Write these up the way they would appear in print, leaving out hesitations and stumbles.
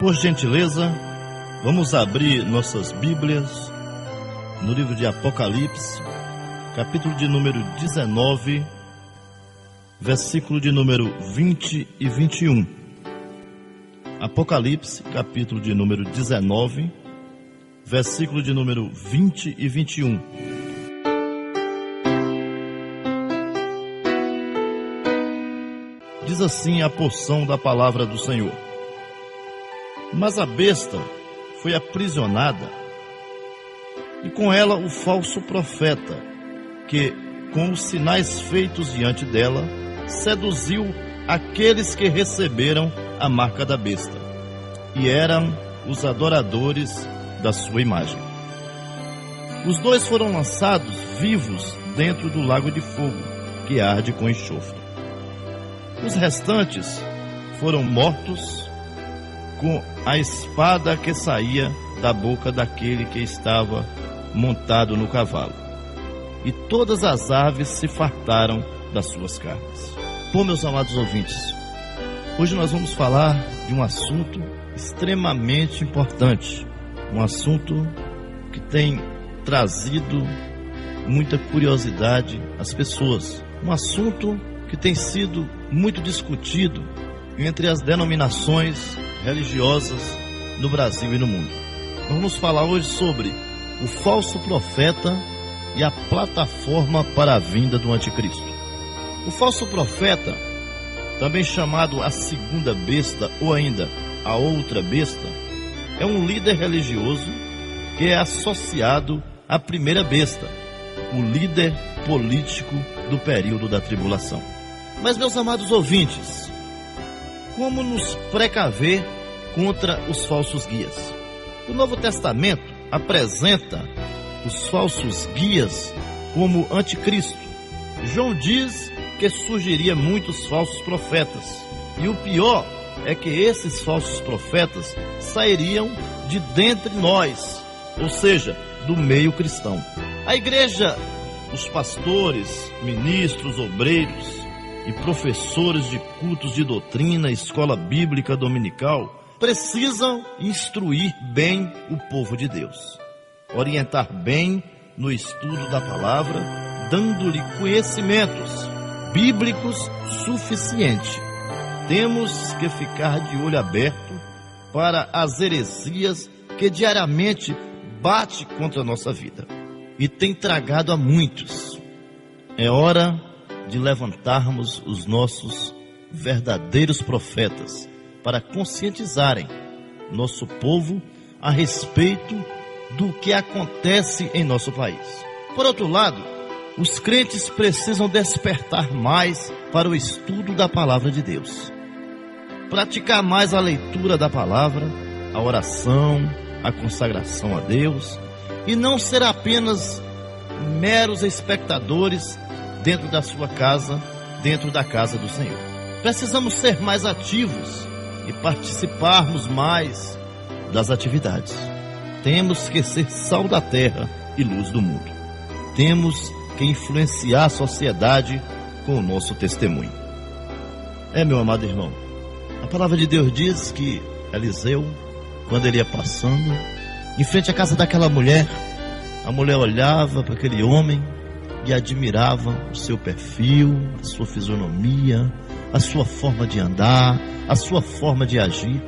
Por gentileza, vamos abrir nossas Bíblias no livro de Apocalipse, capítulo de número 19, versículo de número 20 e 21. Apocalipse, capítulo de número 19, versículo de número 20 e 21. Diz assim a porção da palavra do Senhor: Mas a besta foi aprisionada, e com ela o falso profeta, que, com os sinais feitos diante dela, seduziu aqueles que receberam a marca da besta, e eram os adoradores da sua imagem. Os dois foram lançados vivos dentro do lago de fogo, que arde com enxofre. Os restantes foram mortos com a espada que saía da boca daquele que estava montado no cavalo, e todas as aves se fartaram das suas carnes. Bom, meus amados ouvintes, hoje nós vamos falar de um assunto extremamente importante, um assunto que tem trazido muita curiosidade às pessoas, um assunto que tem sido muito discutido entre as denominações religiosas no Brasil e no mundo. Vamos falar hoje sobre o falso profeta e a plataforma para a vinda do anticristo. O falso profeta, também chamado a segunda besta ou ainda a outra besta, é um líder religioso que é associado à primeira besta, o líder político do período da tribulação. Mas, meus amados ouvintes, como nos precaver contra os falsos guias? O Novo Testamento apresenta os falsos guias como anticristo. João diz que surgiria muitos falsos profetas, e o pior é que esses falsos profetas sairiam de dentre nós, ou seja, do meio cristão. A igreja, os pastores, ministros, obreiros e professores de cultos de doutrina, escola bíblica dominical, precisam instruir bem o povo de Deus, orientar bem no estudo da palavra, dando-lhe conhecimentos bíblicos suficientes. Temos que ficar de olho aberto para as heresias que diariamente bate contra a nossa vida e tem tragado a muitos. É hora de levantarmos os nossos verdadeiros profetas para conscientizarem nosso povo a respeito do que acontece em nosso país. Por outro lado, os crentes precisam despertar mais para o estudo da palavra de Deus, praticar mais a leitura da palavra, a oração, a consagração a Deus, e não ser apenas meros espectadores dentro da sua casa, dentro da casa do Senhor. Precisamos ser mais ativos e participarmos mais das atividades. Temos que ser sal da terra e luz do mundo. Temos que influenciar a sociedade com o nosso testemunho. Meu amado irmão, a palavra de Deus diz que Eliseu, quando ele ia passando em frente à casa daquela mulher, a mulher olhava para aquele homem e admirava o seu perfil, a sua fisionomia, a sua forma de andar, a sua forma de agir,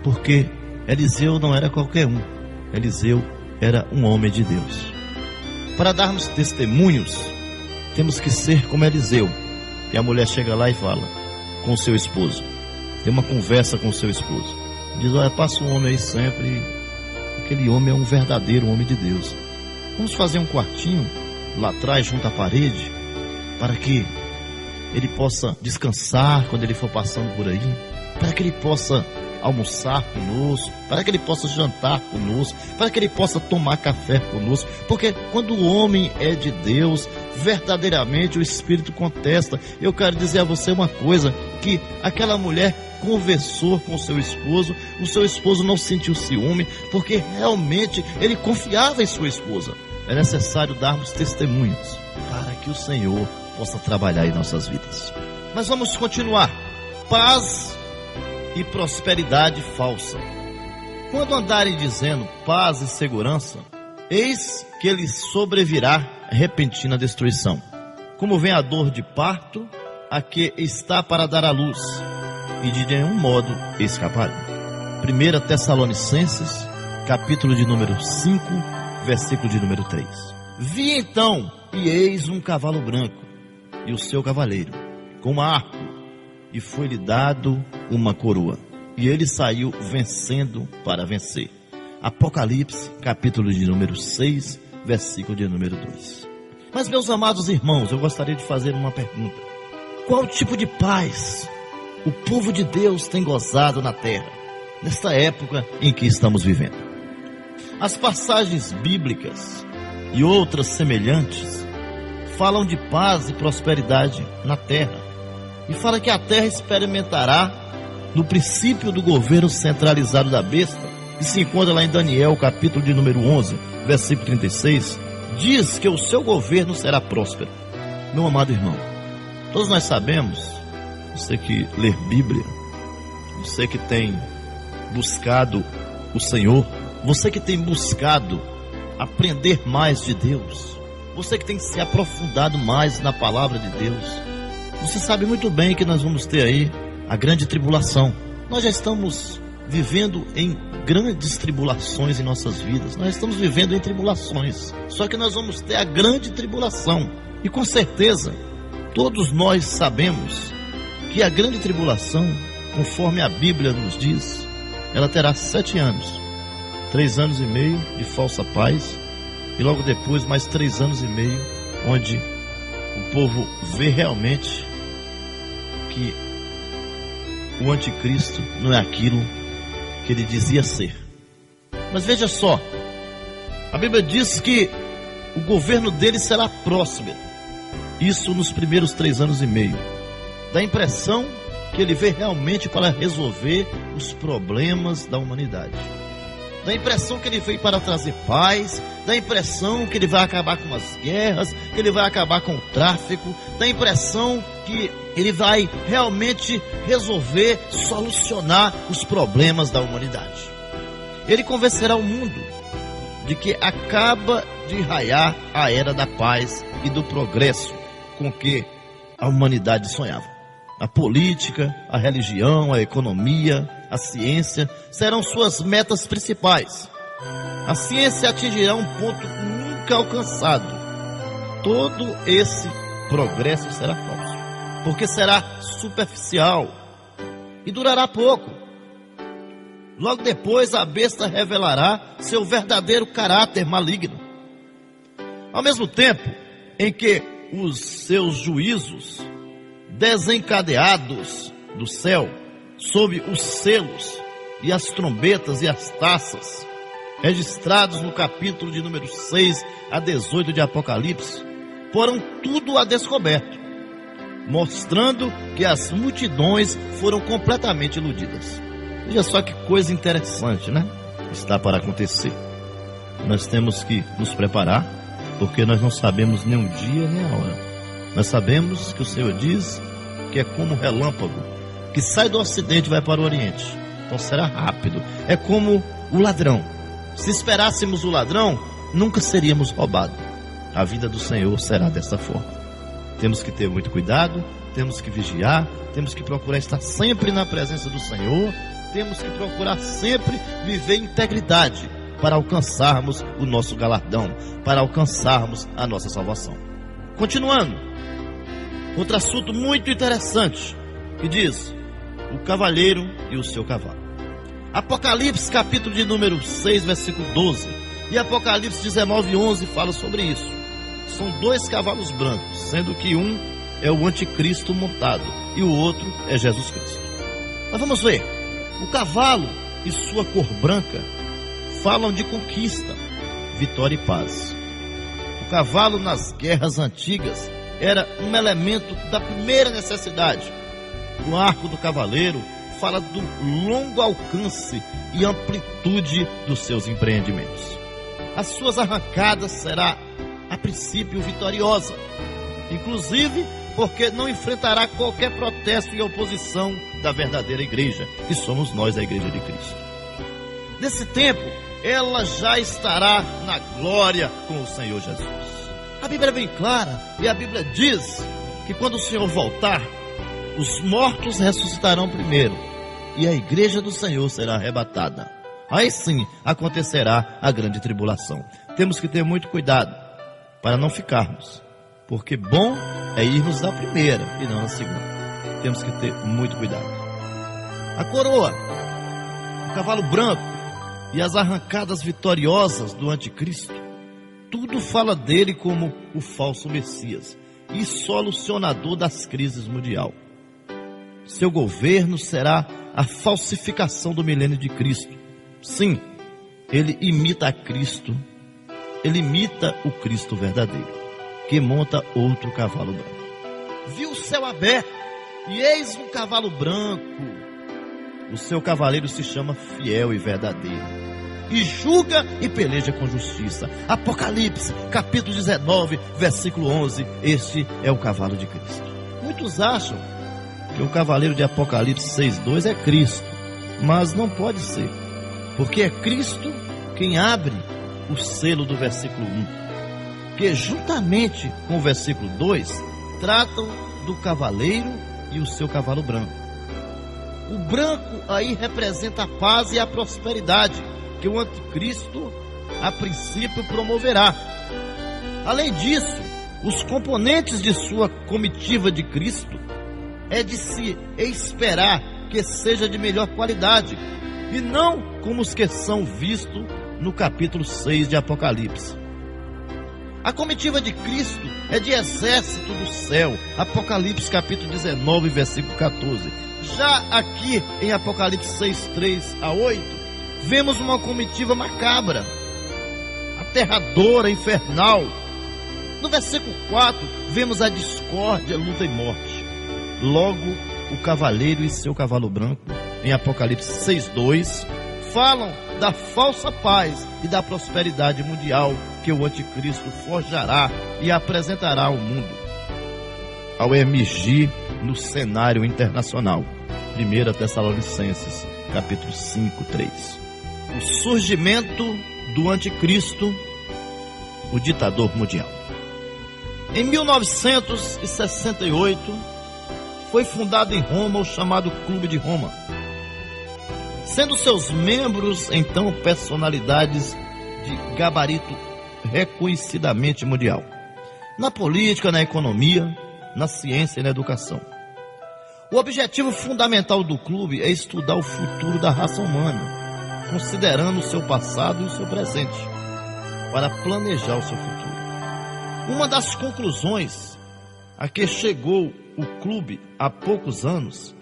porque Eliseu não era qualquer um. Eliseu era um homem de Deus. Para darmos testemunhos, temos que ser como Eliseu. E a mulher chega lá e fala com o seu esposo, tem uma conversa com o seu esposo, diz: olha, passa um homem aí sempre, aquele homem é um verdadeiro homem de Deus. Vamos fazer um quartinho lá atrás, junto à parede, para que ele possa descansar quando ele for passando por aí, para que ele possa almoçar conosco, para que ele possa jantar conosco, para que ele possa tomar café conosco, porque quando o homem é de Deus, verdadeiramente o Espírito contesta. Eu quero dizer a você uma coisa, que aquela mulher conversou com o seu esposo não sentiu ciúme, porque realmente ele confiava em sua esposa. É necessário darmos testemunhos para que o Senhor possa trabalhar em nossas vidas. Mas vamos continuar. Paz e prosperidade falsa. Quando andarem dizendo paz e segurança, eis que lhes sobrevirá repentina destruição, como vem a dor de parto a que está para dar à luz, e de nenhum modo escaparão. 1 Tessalonicenses, capítulo de número 5, versículo de número 3. Vi então, e eis um cavalo branco, e o seu cavaleiro, com um arco, e foi-lhe dado uma coroa, e ele saiu vencendo para vencer. Apocalipse, capítulo de número 6, versículo de número 2. Mas, meus amados irmãos, eu gostaria de fazer uma pergunta. Qual tipo de paz o povo de Deus tem gozado na terra, nesta época em que estamos vivendo? As passagens bíblicas e outras semelhantes falam de paz e prosperidade na terra, e fala que a terra experimentará no princípio do governo centralizado da besta, que se encontra lá em Daniel, capítulo de número 11, versículo 36, diz que o seu governo será próspero. Meu amado irmão, todos nós sabemos, você que lê Bíblia, você que tem buscado o Senhor, você que tem buscado aprender mais de Deus, você que tem se aprofundado mais na palavra de Deus, você sabe muito bem que nós vamos ter aí a grande tribulação. Nós já estamos vivendo em grandes tribulações em nossas vidas. Nós estamos vivendo em tribulações. Só que nós vamos ter a grande tribulação. E com certeza, todos nós sabemos que a grande tribulação, conforme a Bíblia nos diz, ela terá 7 anos. 3 anos e meio de falsa paz. E logo depois mais 3 anos e meio, onde o povo vê realmente que o anticristo não é aquilo que ele dizia ser. Mas veja só, a Bíblia diz que o governo dele será próspero. Isso nos primeiros 3 anos e meio. Dá a impressão que ele veio realmente para resolver os problemas da humanidade. Dá a impressão que ele veio para trazer paz. Dá a impressão que ele vai acabar com as guerras, que ele vai acabar com o tráfico. Dá a impressão que ele vai realmente resolver, solucionar os problemas da humanidade. Ele convencerá o mundo de que acaba de raiar a era da paz e do progresso com que a humanidade sonhava. A política, a religião, a economia, a ciência serão suas metas principais. A ciência atingirá um ponto nunca alcançado. Todo esse progresso será falso, porque será superficial e durará pouco. Logo depois a besta revelará seu verdadeiro caráter maligno. Ao mesmo tempo em que os seus juízos desencadeados do céu, sob os selos e as trombetas e as taças, registrados no capítulo de número 6 a 18 de Apocalipse, porão tudo a descoberto, mostrando que as multidões foram completamente iludidas. Veja só que coisa interessante, né? Está para acontecer. Nós temos que nos preparar, porque nós não sabemos nem o dia nem a hora. Nós sabemos que o Senhor diz que é como um relâmpago que sai do ocidente e vai para o oriente. Então será rápido. É como o ladrão. Se esperássemos o ladrão, nunca seríamos roubados. A vida do Senhor será dessa forma. Temos que ter muito cuidado, temos que vigiar, temos que procurar estar sempre na presença do Senhor, temos que procurar sempre viver integridade para alcançarmos o nosso galardão, para alcançarmos a nossa salvação. Continuando, outro assunto muito interessante, que diz, o cavaleiro e o seu cavalo. Apocalipse capítulo de número 6, versículo 12, e Apocalipse 19, 11 fala sobre isso. São 2 cavalos brancos, sendo que um é o anticristo montado e o outro é Jesus Cristo. Mas vamos ver, o cavalo e sua cor branca falam de conquista, vitória e paz. O cavalo nas guerras antigas era um elemento da primeira necessidade. O arco do cavaleiro fala do longo alcance e amplitude dos seus empreendimentos. As suas arrancadas será, a princípio, vitoriosa, inclusive porque não enfrentará qualquer protesto e oposição da verdadeira igreja, que somos nós, a igreja de Cristo. Nesse tempo, ela já estará na glória com o Senhor Jesus. A Bíblia é bem clara, e a Bíblia diz que quando o Senhor voltar, os mortos ressuscitarão primeiro, e a igreja do Senhor será arrebatada. Aí sim acontecerá a grande tribulação. Temos que ter muito cuidado para não ficarmos, porque bom é irmos da primeira e não da segunda. Temos que ter muito cuidado. A coroa, o cavalo branco e as arrancadas vitoriosas do anticristo, tudo fala dele como o falso Messias e solucionador das crises mundial. Seu governo será a falsificação do milênio de Cristo. Sim, ele imita a Cristo, ele imita o Cristo verdadeiro, que monta outro cavalo branco. Viu o céu aberto, e eis um cavalo branco. O seu cavaleiro se chama Fiel e Verdadeiro, e julga e peleja com justiça. Apocalipse, capítulo 19, versículo 11. Este é o cavalo de Cristo. Muitos acham que o cavaleiro de Apocalipse 6:2 é Cristo, mas não pode ser, porque é Cristo quem abre o selo do versículo 1, que juntamente com o versículo 2 tratam do cavaleiro e o seu cavalo branco. O branco aí representa a paz e a prosperidade que o anticristo a princípio promoverá. Além disso, os componentes de sua comitiva de Cristo é de se esperar que seja de melhor qualidade, e não como os que são vistos no capítulo 6 de Apocalipse. A comitiva de Cristo é de exército do céu, Apocalipse capítulo 19, versículo 14. Já aqui em Apocalipse 6, 3 a 8, vemos uma comitiva macabra, aterradora, infernal. No versículo 4, vemos a discórdia, luta e morte. Logo, o cavaleiro e seu cavalo branco, em Apocalipse 6:2, falam da falsa paz e da prosperidade mundial que o anticristo forjará e apresentará ao mundo, ao emergir no cenário internacional. 1 Tessalonicenses, capítulo 5:3. O surgimento do anticristo, o ditador mundial. Em 1968, foi fundado em Roma o chamado Clube de Roma, sendo seus membros então personalidades de gabarito reconhecidamente mundial, na política, na economia, na ciência e na educação. O objetivo fundamental do clube é estudar o futuro da raça humana, considerando o seu passado e o seu presente, para planejar o seu futuro. Uma das conclusões a que chegou o clube há poucos anos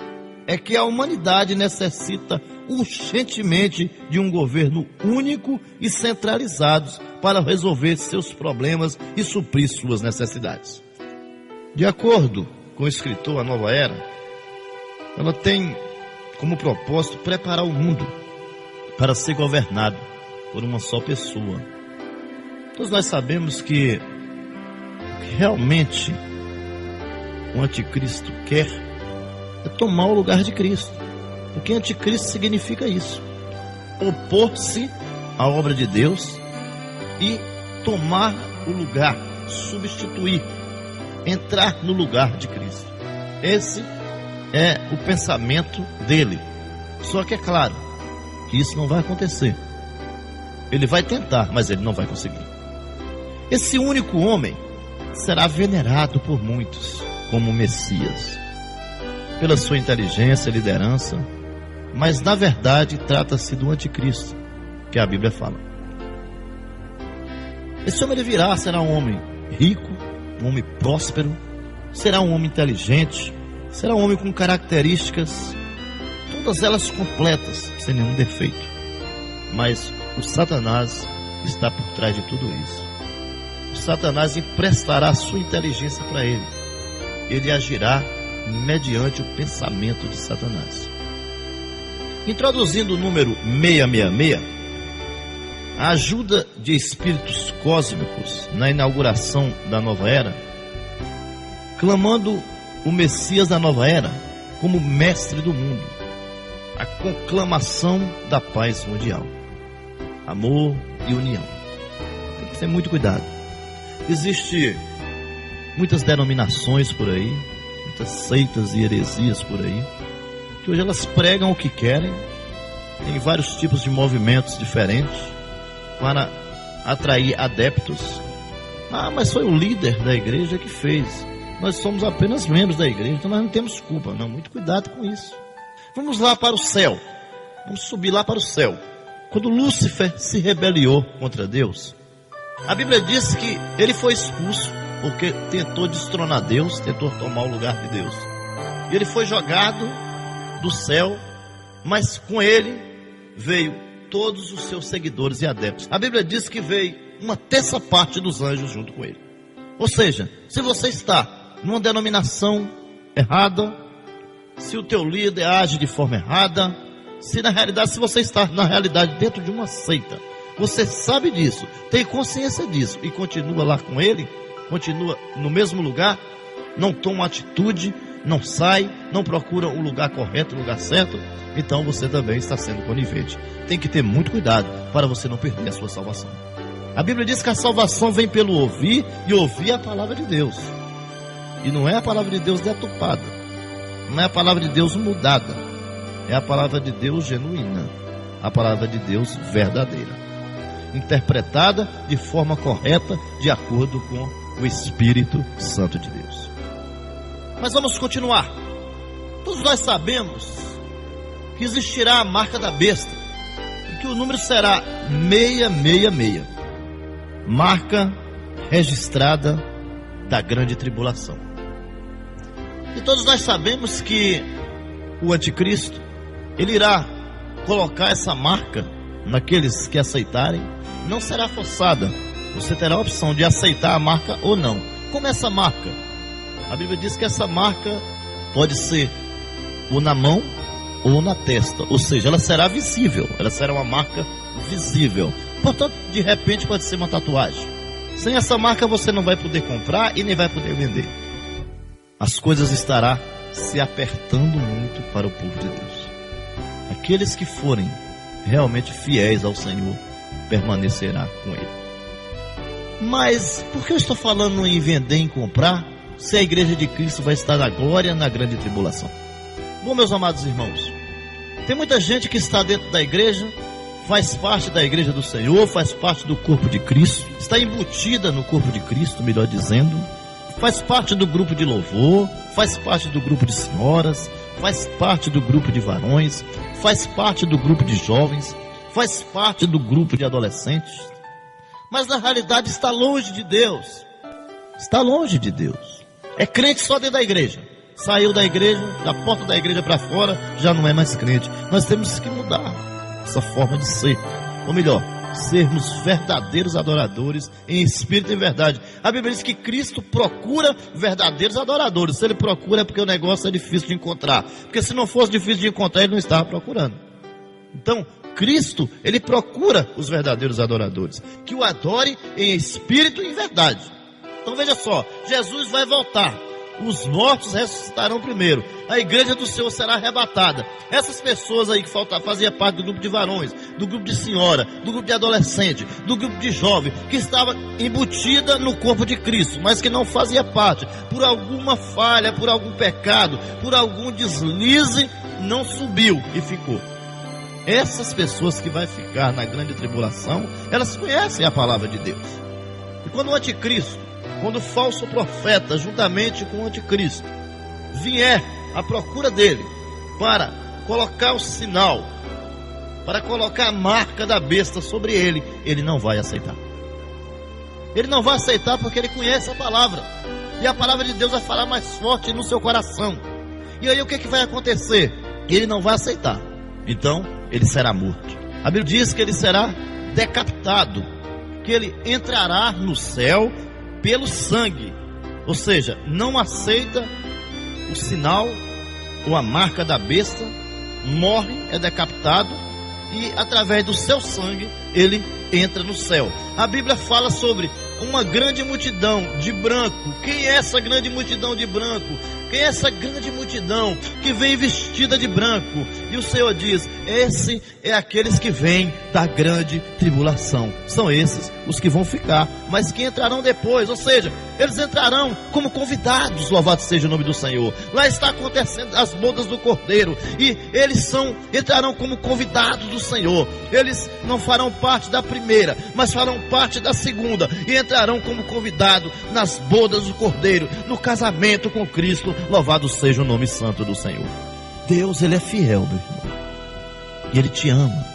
é que a humanidade necessita urgentemente de um governo único e centralizado para resolver seus problemas e suprir suas necessidades. De acordo com o escritor A Nova Era, ela tem como propósito preparar o mundo para ser governado por uma só pessoa. Todos nós sabemos que realmente o anticristo quer é tomar o lugar de Cristo, porque anticristo significa isso: opor-se à obra de Deus e tomar o lugar, substituir, entrar no lugar de Cristo. Esse é o pensamento dele. Só que é claro que isso não vai acontecer. Ele vai tentar, mas ele não vai conseguir. Esse único homem será venerado por muitos como Messias, pela sua inteligência e liderança, mas na verdade trata-se do anticristo, que a Bíblia fala. Esse homem ele virá, será um homem rico, um homem próspero, será um homem inteligente, será um homem com características, todas elas completas, sem nenhum defeito. Mas o Satanás está por trás de tudo isso. O Satanás emprestará a sua inteligência para ele. Ele agirá mediante o pensamento de Satanás. Introduzindo o número 666, a ajuda de espíritos cósmicos na inauguração da nova era, clamando o Messias da nova era como mestre do mundo, a conclamação da paz mundial. amor e união. Tem que ter muito cuidado. Existem muitas denominações por aí, muitas seitas e heresias por aí, que hoje elas pregam o que querem. Tem vários tipos de movimentos diferentes para atrair adeptos. Mas foi o líder da igreja que fez. Nós somos apenas membros da igreja, então nós não temos culpa. Não, muito cuidado com isso. Vamos lá para o céu. Vamos subir lá para o céu. Quando Lúcifer se rebeliou contra Deus, a Bíblia diz que ele foi expulso porque tentou destronar Deus, tentou tomar o lugar de Deus. E ele foi jogado do céu, mas com ele veio todos os seus seguidores e adeptos. A Bíblia diz que veio uma terça parte dos anjos junto com ele. Ou seja, se você está numa denominação errada, se o teu líder age de forma errada, se você está na realidade dentro de uma seita, você sabe disso, tem consciência disso e continua lá com ele, continua no mesmo lugar, não toma atitude, não sai, não procura o lugar correto, o lugar certo, então você também está sendo conivente. Tem que ter muito cuidado para você não perder a sua salvação. A Bíblia diz que a salvação vem pelo ouvir, e ouvir a palavra de Deus. E não é a palavra de Deus deturpada, não é a palavra de Deus mudada, é a palavra de Deus genuína, a palavra de Deus verdadeira, interpretada de forma correta, de acordo com o Espírito Santo de Deus. Mas vamos continuar. Todos nós sabemos que existirá a marca da besta, e que o número será 666, marca registrada da grande tribulação. E todos nós sabemos que o anticristo, ele irá colocar essa marca naqueles que aceitarem. Não será forçada, você terá a opção de aceitar a marca ou não. Como essa marca? A Bíblia diz que essa marca pode ser ou na mão ou na testa, ou seja, ela será visível, ela será uma marca visível. Portanto, de repente pode ser uma tatuagem. Sem essa marca você não vai poder comprar e nem vai poder vender. As coisas estarão se apertando muito para o povo de Deus. Aqueles que forem realmente fiéis ao Senhor permanecerá com Ele. Mas por que eu estou falando em vender e em comprar, se a igreja de Cristo vai estar na glória, na grande tribulação? Bom, meus amados irmãos, tem muita gente que está dentro da igreja, faz parte da igreja do Senhor, faz parte do corpo de Cristo, está embutida no corpo de Cristo, melhor dizendo, faz parte do grupo de louvor, faz parte do grupo de senhoras, faz parte do grupo de varões, faz parte do grupo de jovens, faz parte do grupo de adolescentes, mas na realidade está longe de Deus. Está longe de Deus. É crente só dentro da igreja. Saiu da igreja, da porta da igreja para fora, já não é mais crente. Nós temos que mudar essa forma de ser. Ou melhor, sermos verdadeiros adoradores em espírito e em verdade. A Bíblia diz que Cristo procura verdadeiros adoradores. Se Ele procura é porque o negócio é difícil de encontrar. Porque se não fosse difícil de encontrar, Ele não estava procurando. Então, Cristo, Ele procura os verdadeiros adoradores, que o adore em espírito e em verdade. Então veja só, Jesus vai voltar, os mortos ressuscitarão primeiro, a igreja do Senhor será arrebatada. Essas pessoas aí que faziam parte do grupo de varões, do grupo de senhora, do grupo de adolescente, do grupo de jovem, que estava embutida no corpo de Cristo, mas que não fazia parte, por alguma falha, por algum pecado, por algum deslize, não subiu e ficou. Essas pessoas que vai ficar na grande tribulação, elas conhecem a palavra de Deus. E quando o anticristo, quando o falso profeta, juntamente com o anticristo, vier à procura dele, para colocar o sinal, para colocar a marca da besta sobre ele, ele não vai aceitar. Ele não vai aceitar porque ele conhece a palavra, e a palavra de Deus vai falar mais forte no seu coração. E aí o que vai acontecer? Ele não vai aceitar. Então ele será morto. A Bíblia diz que ele será decapitado, que ele entrará no céu pelo sangue, ou seja, não aceita o sinal ou a marca da besta, morre, é decapitado, e através do seu sangue ele entra no céu. A Bíblia fala sobre uma grande multidão de branco. Quem é essa grande multidão de branco? Quem é essa grande multidão que vem vestida de branco? E o Senhor diz: esse é aqueles que vêm da grande tribulação. São esses os que vão ficar, mas que entrarão depois. Ou seja, eles entrarão como convidados, louvado seja o nome do Senhor. Lá está acontecendo as bodas do Cordeiro, e eles entrarão como convidados do Senhor. Eles não farão parte da primeira, mas farão parte da segunda, e entrarão como convidados nas bodas do Cordeiro, no casamento com Cristo. Louvado seja o nome santo do Senhor. Deus, Ele é fiel, meu irmão, e Ele te ama.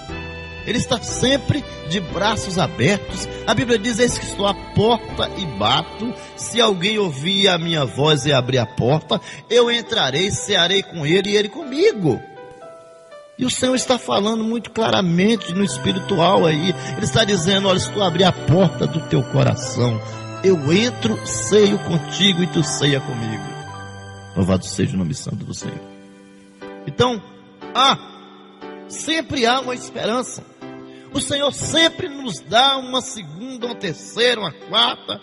Ele está sempre de braços abertos. A Bíblia diz: eis que estou à porta e bato. Se alguém ouvir a minha voz e abrir a porta, eu entrarei, cearei com ele e ele comigo. E o Senhor está falando muito claramente no espiritual aí. Ele está dizendo: olha, estou a abrir a porta do teu coração. Eu entro, ceio contigo e tu ceia comigo. Louvado seja o nome santo do Senhor. Então, sempre há uma esperança. O Senhor sempre nos dá uma segunda, uma terceira, uma quarta,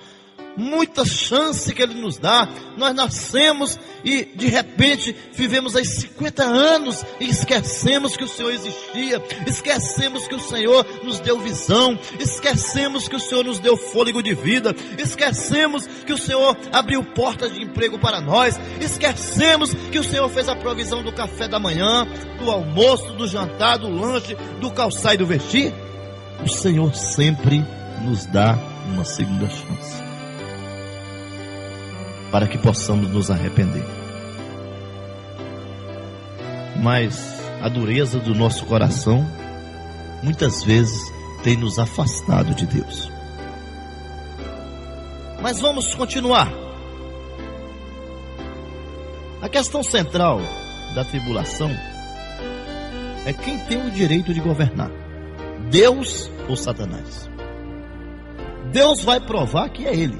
muita chance que Ele nos dá. Nós nascemos e de repente vivemos aí 50 anos e esquecemos que o Senhor existia, esquecemos que o Senhor nos deu visão, esquecemos que o Senhor nos deu fôlego de vida, esquecemos que o Senhor abriu portas de emprego para nós, esquecemos que o Senhor fez a provisão do café da manhã, do almoço, do jantar, do lanche, do calçar e do vestir. O Senhor sempre nos dá uma segunda chance, para que possamos nos arrepender. Mas a dureza do nosso coração muitas vezes tem nos afastado de Deus. Mas vamos continuar. A questão central da tribulação é quem tem o direito de governar: Deus ou Satanás? Deus vai provar que é Ele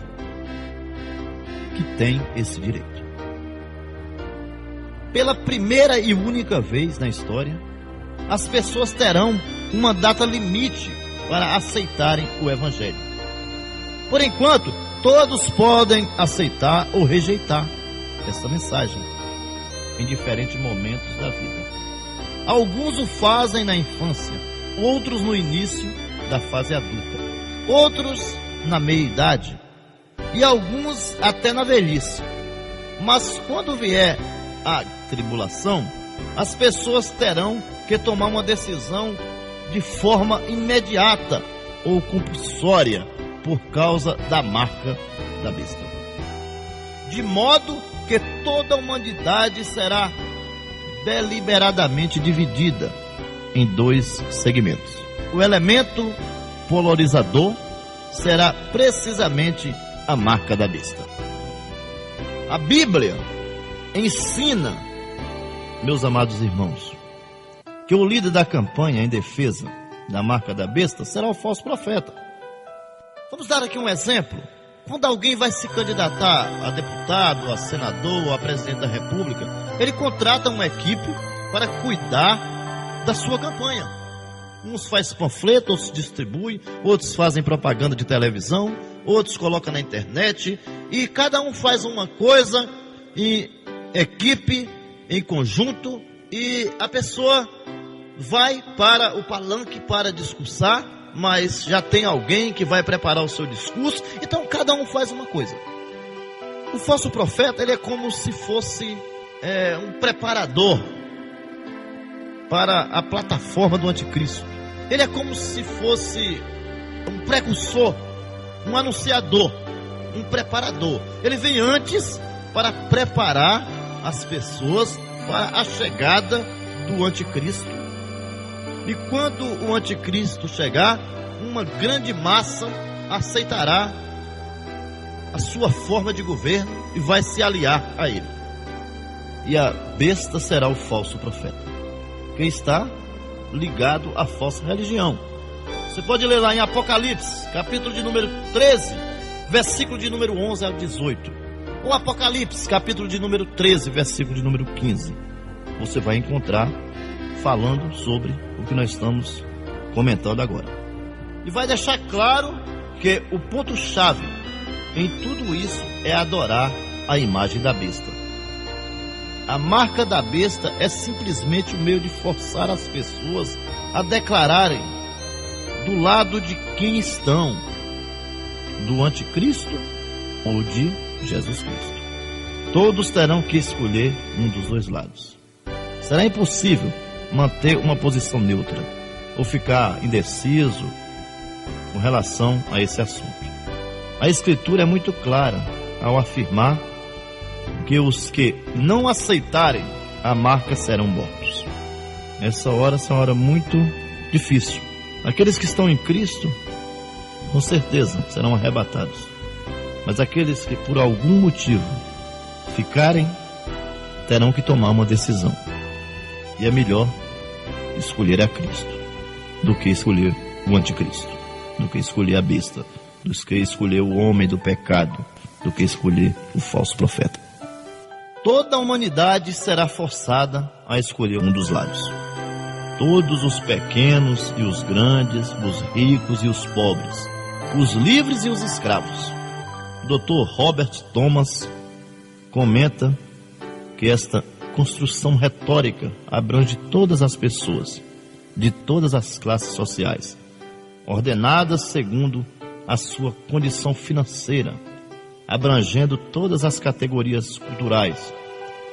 que tem esse direito. Pela primeira e única vez na história, as pessoas terão uma data limite para aceitarem o Evangelho. Por enquanto, todos podem aceitar ou rejeitar essa mensagem em diferentes momentos da vida. Alguns o fazem na infância, outros no início da fase adulta, outros na meia-idade, e alguns até na velhice. Mas quando vier a tribulação, as pessoas terão que tomar uma decisão de forma imediata ou compulsória por causa da marca da besta, de modo que toda a humanidade será deliberadamente dividida em dois segmentos. O elemento polarizador será precisamente a marca da besta. A Bíblia ensina, meus amados irmãos, que o líder da campanha em defesa da marca da besta será o falso profeta. Vamos dar aqui um exemplo. Quando alguém vai se candidatar a deputado, a senador ou a presidente da república, ele contrata uma equipe para cuidar da sua campanha. Uns fazem panfleto, outros distribuem, outros fazem propaganda de televisão, outros colocam na internet, e cada um faz uma coisa em equipe, em conjunto, e a pessoa vai para o palanque para discursar, mas já tem alguém que vai preparar o seu discurso. Então cada um faz uma coisa. O falso profeta, ele é como se fosse um preparador para a plataforma do anticristo. Ele é como se fosse um precursor, um anunciador, um preparador. Ele vem antes para preparar as pessoas para a chegada do anticristo. E quando o anticristo chegar, uma grande massa aceitará a sua forma de governo e vai se aliar a ele. E a besta será o falso profeta, que está ligado à falsa religião. Você pode ler lá em Apocalipse, capítulo de número 13, versículo de número 11 ao 18. Ou Apocalipse, capítulo de número 13, versículo de número 15. Você vai encontrar falando sobre o que nós estamos comentando agora. E vai deixar claro que o ponto-chave em tudo isso é adorar a imagem da besta. A marca da besta é simplesmente o meio de forçar as pessoas a declararem do lado de quem estão, do anticristo ou de Jesus Cristo. Todos terão que escolher um dos dois lados. Será impossível manter uma posição neutra ou ficar indeciso com relação a esse assunto. A Escritura é muito clara ao afirmar que os que não aceitarem a marca serão mortos. Essa hora é uma hora muito difícil. Aqueles que estão em Cristo, com certeza, serão arrebatados. Mas aqueles que por algum motivo ficarem, terão que tomar uma decisão. E é melhor escolher a Cristo do que escolher o anticristo, do que escolher a besta, do que escolher o homem do pecado, do que escolher o falso profeta. Toda a humanidade será forçada a escolher um dos lados. Todos os pequenos e os grandes, os ricos e os pobres, os livres e os escravos. O Dr. Robert Thomas comenta que esta construção retórica abrange todas as pessoas, de todas as classes sociais, ordenadas segundo a sua condição financeira, abrangendo todas as categorias culturais.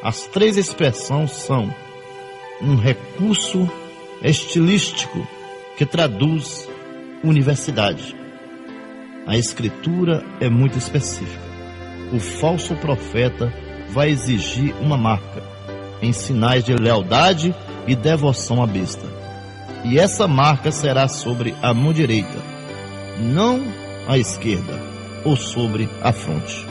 As três expressões são um recurso estilístico que traduz universidade. A Escritura é muito específica. O falso profeta vai exigir uma marca em sinais de lealdade e devoção à besta. E essa marca será sobre a mão direita, não à esquerda, ou sobre a fronte.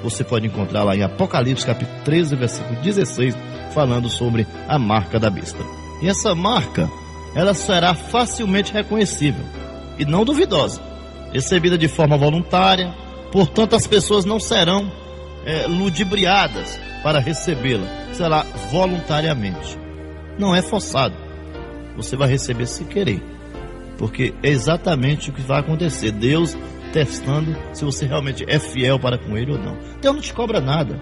Você pode encontrar lá em Apocalipse capítulo 13, versículo 16, falando sobre a marca da besta. E essa marca, ela será facilmente reconhecível e não duvidosa, recebida de forma voluntária. Portanto, as pessoas não serão ludibriadas para recebê-la, será voluntariamente. Não é forçado. Você vai receber se querer, porque é exatamente o que vai acontecer. Deus testando se você realmente é fiel para com Ele ou não. Deus não te cobra nada.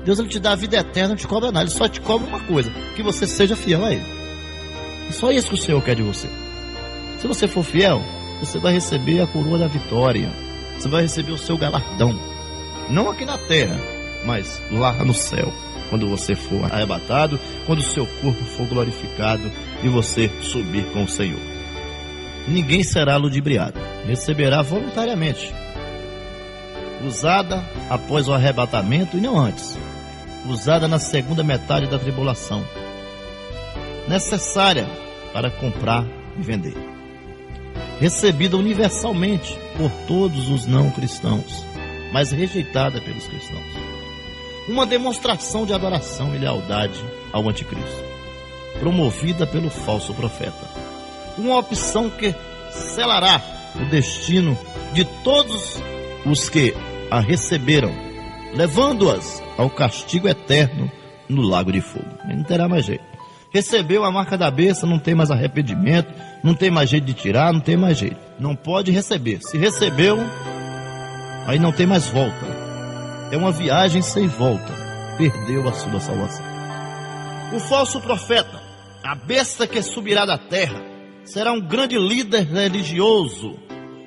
Deus não te dá a vida eterna, não te cobra nada. Ele só te cobra uma coisa: que você seja fiel a Ele. É só isso que o Senhor quer de você. Se você for fiel, você vai receber a coroa da vitória. Você vai receber o seu galardão. Não aqui na terra, mas lá no céu, quando você for arrebatado, quando o seu corpo for glorificado e você subir com o Senhor. Ninguém será ludibriado, receberá voluntariamente, usada após o arrebatamento e não antes, usada na segunda metade da tribulação, necessária para comprar e vender, recebida universalmente por todos os não cristãos, mas rejeitada pelos cristãos. Uma demonstração de adoração e lealdade ao anticristo, promovida pelo falso profeta. Uma opção que selará o destino de todos os que a receberam, levando-as ao castigo eterno no lago de fogo. Não terá mais jeito. Recebeu a marca da besta, não tem mais arrependimento, não tem mais jeito de tirar, não tem mais jeito. Não pode receber. Se recebeu, aí não tem mais volta. É uma viagem sem volta. Perdeu a sua salvação. O falso profeta, a besta que subirá da terra, será um grande líder religioso,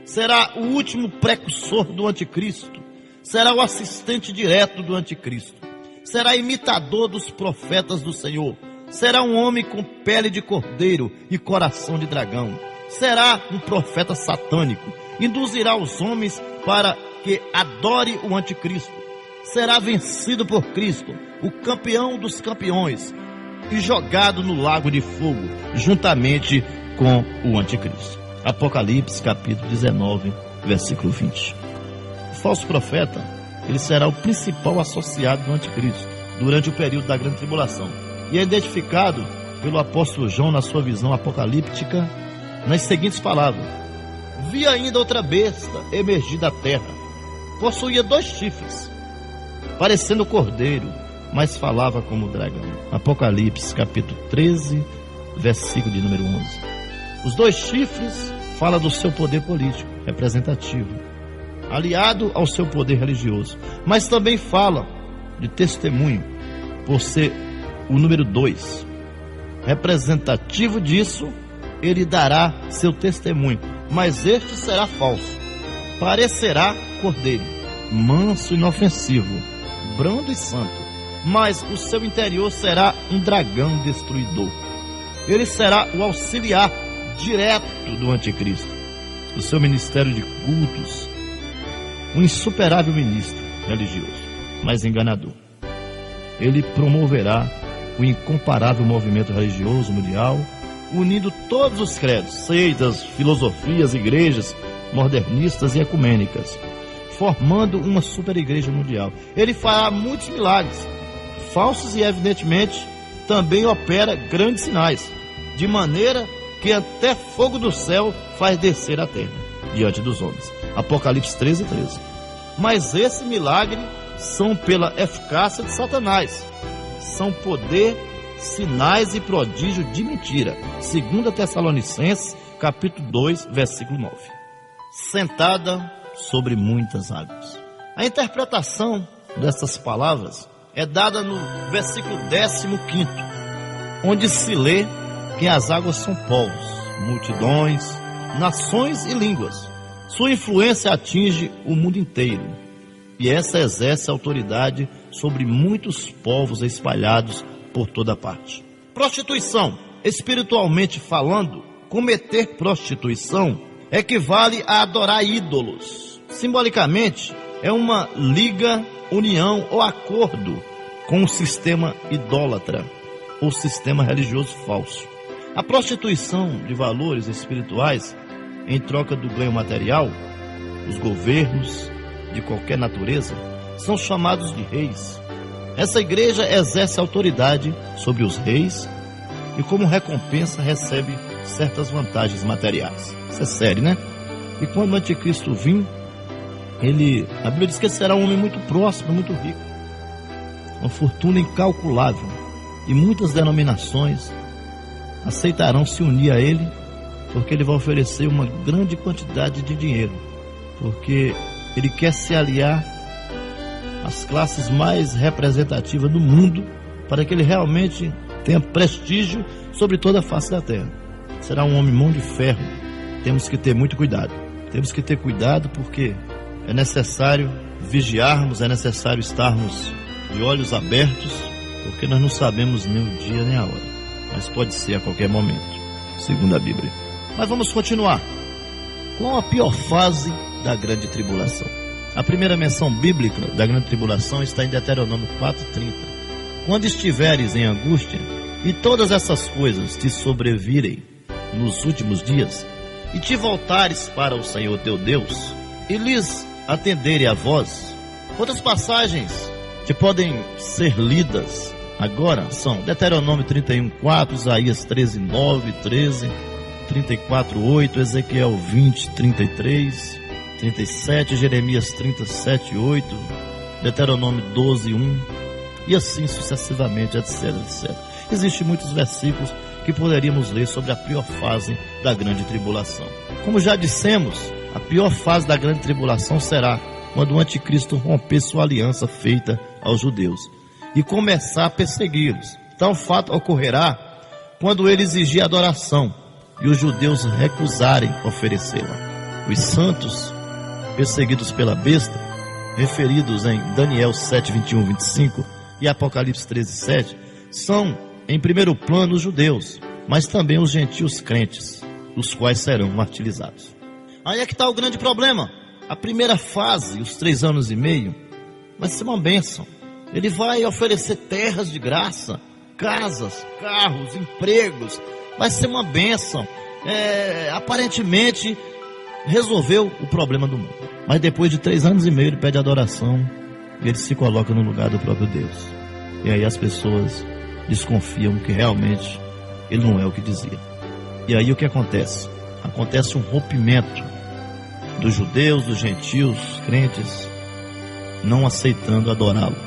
será o último precursor do anticristo, será o assistente direto do anticristo, será imitador dos profetas do Senhor, será um homem com pele de cordeiro e coração de dragão, será um profeta satânico, induzirá os homens para que adore o anticristo, será vencido por Cristo, o campeão dos campeões, e jogado no lago de fogo, juntamente com o anticristo. Apocalipse capítulo 19, versículo 20. O falso profeta, ele será o principal associado do anticristo durante o período da grande tribulação, e é identificado pelo apóstolo João na sua visão apocalíptica nas seguintes palavras: vi ainda outra besta emergir da terra, possuía 2 chifres, parecendo cordeiro, mas falava como dragão. Apocalipse capítulo 13, versículo de número 11. Os 2 chifres falam do seu poder político, representativo, aliado ao seu poder religioso, mas também fala de testemunho, por ser o número 2. Representativo disso, ele dará seu testemunho, mas este será falso. Parecerá cordeiro, manso e inofensivo, brando e santo, mas o seu interior será um dragão destruidor. Ele será o auxiliar direto do anticristo. O seu ministério de cultos, um insuperável ministro religioso, mas enganador. Ele promoverá o incomparável movimento religioso mundial, unindo todos os credos, seitas, filosofias, igrejas modernistas e ecumênicas, formando uma super igreja mundial. Ele fará muitos milagres, falsos e evidentemente também opera grandes sinais, de maneira que até fogo do céu faz descer a terra diante dos homens. Apocalipse 13:13. Mas esse milagre são pela eficácia de Satanás, são poder, sinais e prodígio de mentira. 2 Tessalonicenses, capítulo 2, versículo 9. Sentada sobre muitas águas. A interpretação dessas palavras é dada no versículo 15, onde se lê que as águas são povos, multidões, nações e línguas. Sua influência atinge o mundo inteiro, e essa exerce autoridade sobre muitos povos espalhados por toda parte. Prostituição, espiritualmente falando, cometer prostituição equivale a adorar ídolos. Simbolicamente, é uma liga, união ou acordo com o sistema idólatra ou sistema religioso falso. A prostituição de valores espirituais em troca do ganho material, os governos de qualquer natureza são chamados de reis. Essa igreja exerce autoridade sobre os reis e como recompensa recebe certas vantagens materiais. Isso é sério, né? E quando o anticristo vir, a Bíblia diz que ele será um homem muito próspero, muito rico, uma fortuna incalculável, e muitas denominações aceitarão se unir a ele, porque ele vai oferecer uma grande quantidade de dinheiro, porque ele quer se aliar às classes mais representativas do mundo, para que ele realmente tenha prestígio sobre toda a face da terra. Será um homem mão de ferro. Temos que ter muito cuidado. Temos que ter cuidado porque é necessário vigiarmos, é necessário estarmos de olhos abertos, porque nós não sabemos nem o dia nem a hora, mas pode ser a qualquer momento, segundo a Bíblia. Mas vamos continuar. Qual a pior fase da grande tribulação? A primeira menção bíblica da grande tribulação está em Deuteronômio 4:30. Quando estiveres em angústia e todas essas coisas te sobrevirem nos últimos dias, e te voltares para o Senhor teu Deus, e lhes atenderem a voz. Outras passagens que podem ser lidas agora são Deuteronômio 31:4, Isaías 13:9, 13, 34:8, Ezequiel 20:33, 37, Jeremias 37:8, Deuteronômio 12:1, e assim sucessivamente, etc, etc. Existem muitos versículos que poderíamos ler sobre a pior fase da grande tribulação. Como já dissemos, a pior fase da grande tribulação será quando o anticristo romper sua aliança feita aos judeus e começar a persegui-los. Tal fato ocorrerá quando ele exigir adoração e os judeus recusarem oferecê-la. Os santos perseguidos pela besta, referidos em Daniel 7:21-25 e Apocalipse 13:7, são em primeiro plano os judeus, mas também os gentios crentes, os quais serão martirizados. Aí é que está o grande problema. A primeira fase, os 3 anos e meio, vai ser uma bênção. Ele vai oferecer terras de graça, casas, carros, empregos. Vai ser uma bênção. Aparentemente resolveu o problema do mundo. Mas depois de 3 anos e meio ele pede adoração e ele se coloca no lugar do próprio Deus. E aí as pessoas desconfiam que realmente ele não é o que dizia. E aí o que acontece? Acontece um rompimento dos judeus, dos gentios, crentes, não aceitando adorá-lo.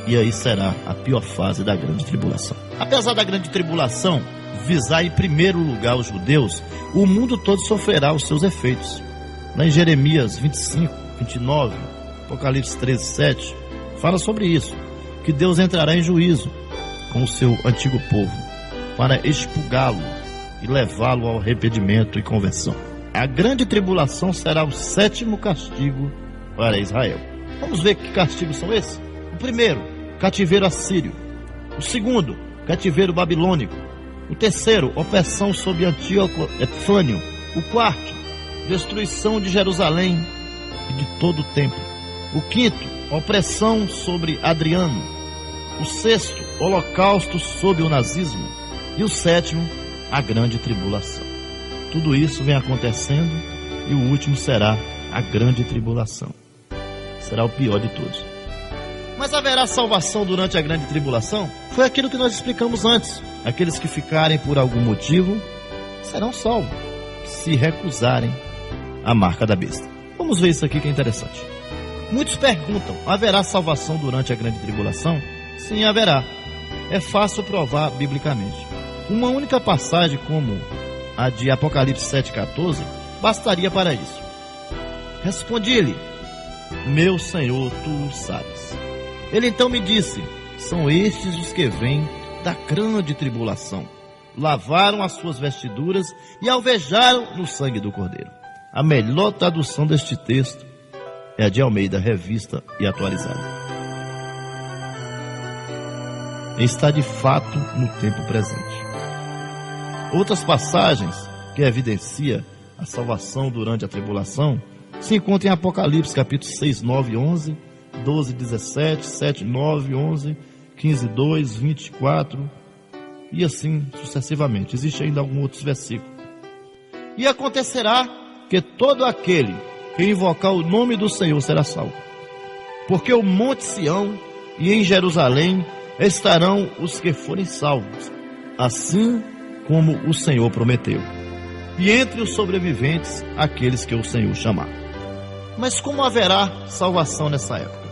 E aí será a pior fase da grande tribulação. Apesar da grande tribulação visar em primeiro lugar os judeus, o mundo todo sofrerá os seus efeitos. Lá em Jeremias 25:29, Apocalipse 13:7, fala sobre isso, que Deus entrará em juízo com o seu antigo povo, para expurgá-lo e levá-lo ao arrependimento e conversão. A grande tribulação será o 7º castigo para Israel. Vamos ver que castigos são esses? O primeiro, cativeiro assírio. O segundo, cativeiro babilônico. O terceiro, opressão sob Antíoco Epifânio. O quarto, destruição de Jerusalém e de todo o templo. O quinto, opressão sobre Adriano. O sexto, holocausto sob o nazismo. E o sétimo, a grande tribulação. Tudo isso vem acontecendo e o último será a grande tribulação. Será o pior de todos. Mas haverá salvação durante a grande tribulação? Foi aquilo que nós explicamos antes. Aqueles que ficarem por algum motivo serão salvos, se recusarem a marca da besta. Vamos ver isso aqui que é interessante. Muitos perguntam, haverá salvação durante a grande tribulação? Sim, haverá. É fácil provar biblicamente. Uma única passagem como a de Apocalipse 7,14 bastaria para isso. Respondi-lhe, meu Senhor, tu o sabes. Ele então me disse, são estes os que vêm da grande tribulação. Lavaram as suas vestiduras e alvejaram no sangue do Cordeiro. A melhor tradução deste texto é a de Almeida, revista e atualizada. Está de fato no tempo presente. Outras passagens que evidenciam a salvação durante a tribulação se encontram em Apocalipse, capítulo 6, 9, 11, 12, 17, 7, 9, 11, 15, 2, 24 e assim sucessivamente. Existe ainda alguns outros versículos. E acontecerá que todo aquele que invocar o nome do Senhor será salvo. Porque o monte Sião e em Jerusalém estarão os que forem salvos, assim como o Senhor prometeu. E entre os sobreviventes, aqueles que o Senhor chamar. Mas como haverá salvação nessa época?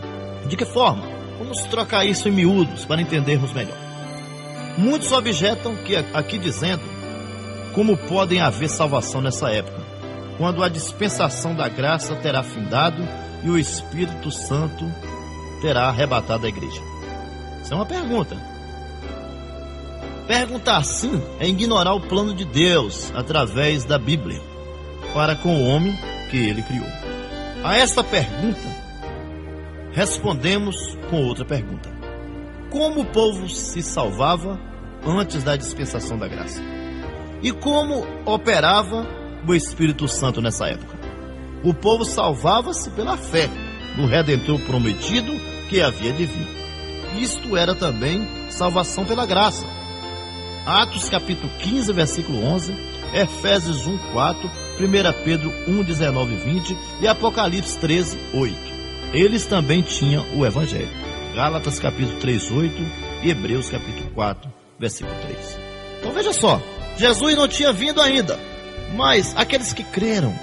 De que forma? Vamos trocar isso em miúdos para entendermos melhor. Muitos objetam que aqui dizendo como podem haver salvação nessa época, quando a dispensação da graça terá findado e o Espírito Santo terá arrebatado a igreja. Isso é uma pergunta. Perguntar assim é ignorar o plano de Deus através da Bíblia para com o homem que ele criou. A esta pergunta respondemos com outra pergunta: como o povo se salvava antes da dispensação da graça? E como operava o Espírito Santo nessa época? O povo salvava-se pela fé no Redentor prometido que havia de vir. Isto era também salvação pela graça. Atos capítulo 15, versículo 11, Efésios 1, 4, 1 Pedro 1, 19 e 20 e Apocalipse 13, 8. Eles também tinham o Evangelho. Gálatas capítulo 3, 8 e Hebreus capítulo 4, versículo 3. Então veja só, Jesus não tinha vindo ainda, mas aqueles que creram,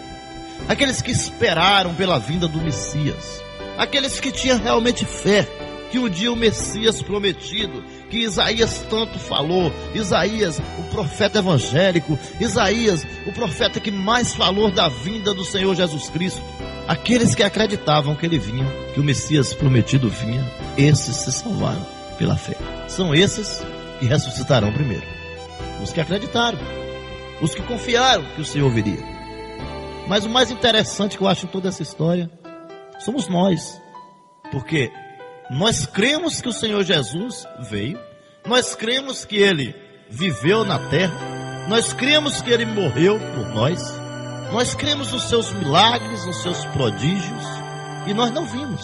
aqueles que esperaram pela vinda do Messias, aqueles que tinham realmente fé que um dia o Messias prometido, que Isaías tanto falou, Isaías, o profeta evangélico, Isaías, o profeta que mais falou da vinda do Senhor Jesus Cristo, aqueles que acreditavam que ele vinha, que o Messias prometido vinha, esses se salvaram pela fé. São esses que ressuscitarão primeiro. Os que acreditaram, os que confiaram que o Senhor viria. Mas o mais interessante que eu acho em toda essa história somos nós, porque nós cremos que o Senhor Jesus veio, nós cremos que ele viveu na terra, nós cremos que ele morreu por nós cremos nos seus milagres, nos seus prodígios, e nós não vimos.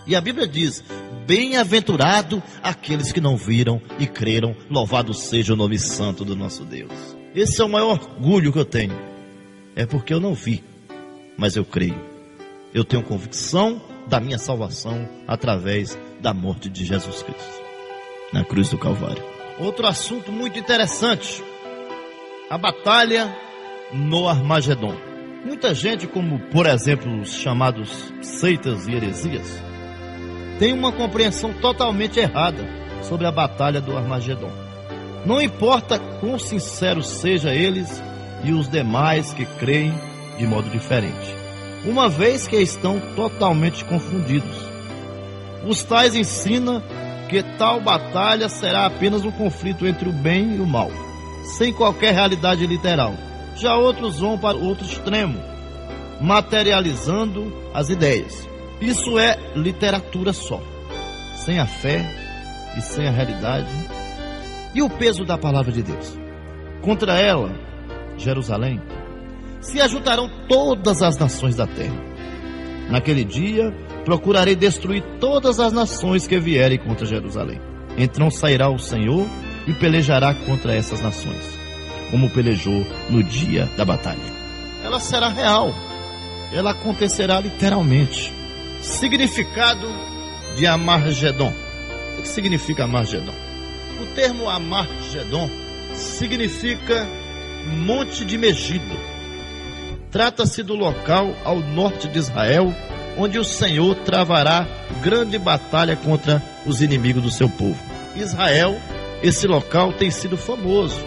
E a Bíblia diz: bem-aventurado aqueles que não viram e creram, louvado seja o nome santo do nosso Deus. Esse é o maior orgulho que eu tenho, é porque eu não vi, mas eu creio. Eu tenho convicção da minha salvação através da morte de Jesus Cristo na cruz do Calvário. Outro assunto muito interessante: a batalha no Armagedon. Muita gente, como por exemplo os chamados seitas e heresias, tem uma compreensão totalmente errada sobre a batalha do Armagedon. Não importa quão sinceros sejam eles e os demais que creem de modo diferente, uma vez que estão totalmente confundidos. Os tais ensinam que tal batalha será apenas um conflito entre o bem e o mal, sem qualquer realidade literal. Já outros vão para outro extremo, materializando as ideias. Isso é literatura só, sem a fé e sem a realidade e o peso da palavra de Deus. Contra ela, Jerusalém, se ajuntarão todas as nações da terra. Naquele dia, procurarei destruir todas as nações que vierem contra Jerusalém. Então sairá o Senhor e pelejará contra essas nações, como pelejou no dia da batalha. Ela será real, ela acontecerá literalmente. Significado de Amargedon. O que significa Amargedon? O termo Amargedon significa Monte de Megido. Trata-se do local ao norte de Israel, onde o Senhor travará grande batalha contra os inimigos do seu povo. Israel, esse local tem sido famoso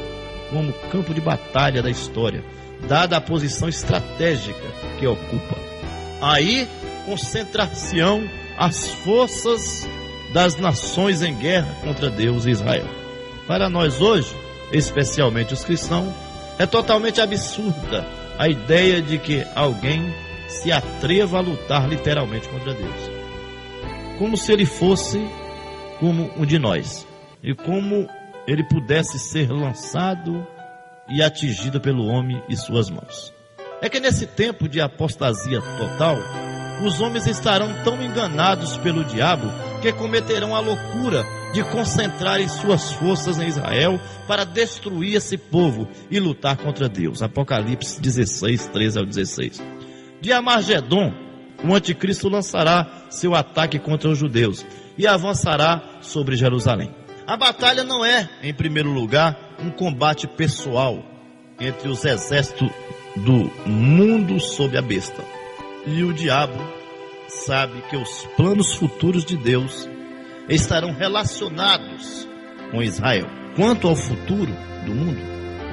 como campo de batalha da história, dada a posição estratégica que ocupa. Aí concentrar-se-ão as forças das nações em guerra contra Deus e Israel. Para nós hoje, especialmente os cristãos, é totalmente absurda a ideia de que alguém se atreva a lutar literalmente contra Deus, como se ele fosse como um de nós, e como ele pudesse ser lançado e atingido pelo homem e suas mãos. É que nesse tempo de apostasia total, os homens estarão tão enganados pelo diabo que cometerão a loucura de concentrarem suas forças em Israel para destruir esse povo e lutar contra Deus. Apocalipse 16, 13 ao 16. De Amargedon, o anticristo lançará seu ataque contra os judeus e avançará sobre Jerusalém. A batalha não é, em primeiro lugar, um combate pessoal entre os exércitos do mundo sob a besta. E o diabo sabe que os planos futuros de Deus estarão relacionados com Israel. Quanto ao futuro do mundo,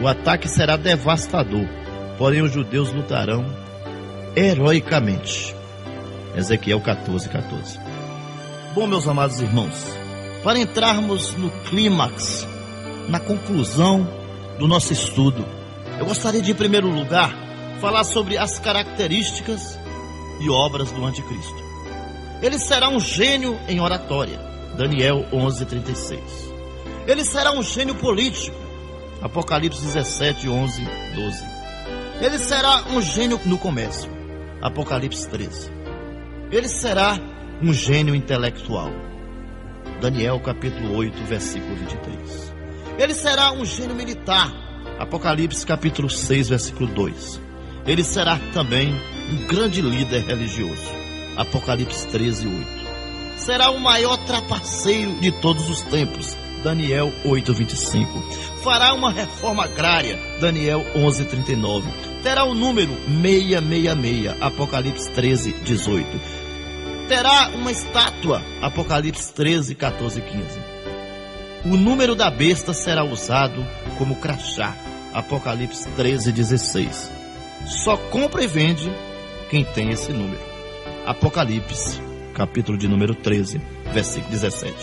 o ataque será devastador, porém os judeus lutarão heroicamente. Ezequiel 14, 14. Bom, meus amados irmãos, para entrarmos no clímax, na conclusão do nosso estudo, eu gostaria de, em primeiro lugar, falar sobre as características e obras do anticristo. Ele será um gênio em oratória, Daniel 11:36. Ele será um gênio político, Apocalipse 17, 11, 12. Ele será um gênio no comércio, Apocalipse 13. Ele será um gênio intelectual, Daniel capítulo 8, versículo 23. Ele será um gênio militar, Apocalipse capítulo 6, versículo 2. Ele será também um grande líder religioso, Apocalipse 13, 8. Será o maior trapaceiro de todos os tempos, Daniel 8, 25. Fará uma reforma agrária, Daniel 11, 39. Terá o número 666, Apocalipse 13, 18. Terá uma estátua, Apocalipse 13, 14 e 15. O número da besta será usado como crachá, Apocalipse 13, 16. Só compra e vende quem tem esse número. Apocalipse, capítulo de número 13, versículo 17.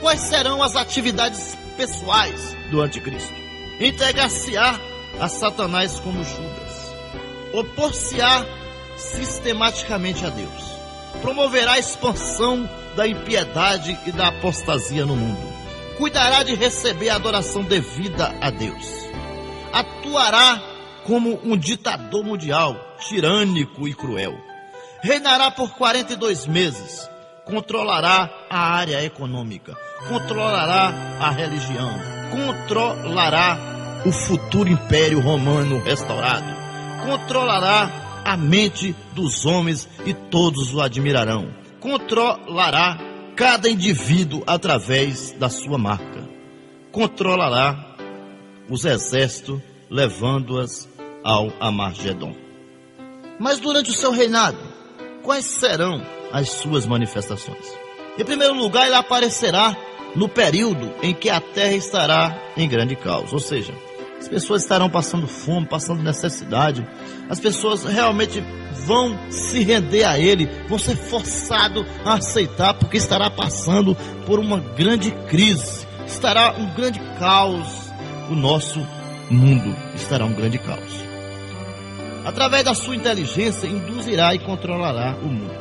Quais serão as atividades pessoais do anticristo? Entregar-se-á a Satanás como Judas. Opor-se-á sistematicamente a Deus. Promoverá a expansão da impiedade e da apostasia no mundo. Cuidará de receber a adoração devida a Deus. Atuará como um ditador mundial, tirânico e cruel. Reinará por 42 meses. Controlará a área econômica. Controlará a religião. Controlará o futuro império romano restaurado. Controlará a mente dos homens e todos o admirarão. Controlará cada indivíduo através da sua marca. Controlará os exércitos, levando-as ao Amargedon. Mas durante o seu reinado, quais serão as suas manifestações? Em primeiro lugar, ele aparecerá no período em que a terra estará em grande caos, ou seja, as pessoas estarão passando fome, passando necessidade, as pessoas realmente vão se render a ele, vão ser forçados a aceitar, porque estará passando por uma grande crise, estará um grande caos. O nosso mundo estará um grande caos. Através da sua inteligência, induzirá e controlará o mundo.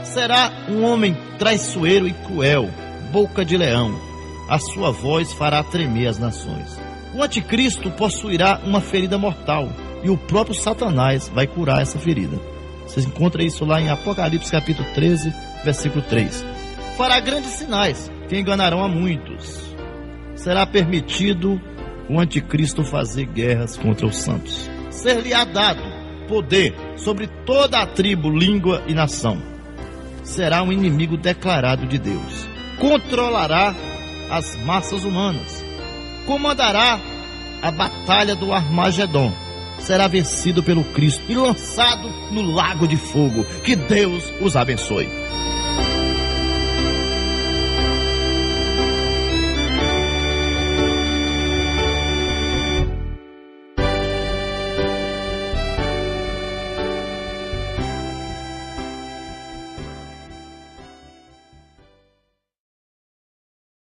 Será um homem traiçoeiro e cruel, boca de leão. A sua voz fará tremer as nações. O anticristo possuirá uma ferida mortal, e o próprio Satanás vai curar essa ferida. Você encontra isso lá em Apocalipse capítulo 13, versículo 3. Fará grandes sinais que enganarão a muitos. Será permitido o anticristo fazer guerras contra os santos. Ser-lhe-á dado poder sobre toda a tribo, língua e nação. Será um inimigo declarado de Deus. Controlará as massas humanas. Comandará a batalha do Armagedon. Será vencido pelo Cristo e lançado no lago de fogo. Que Deus os abençoe.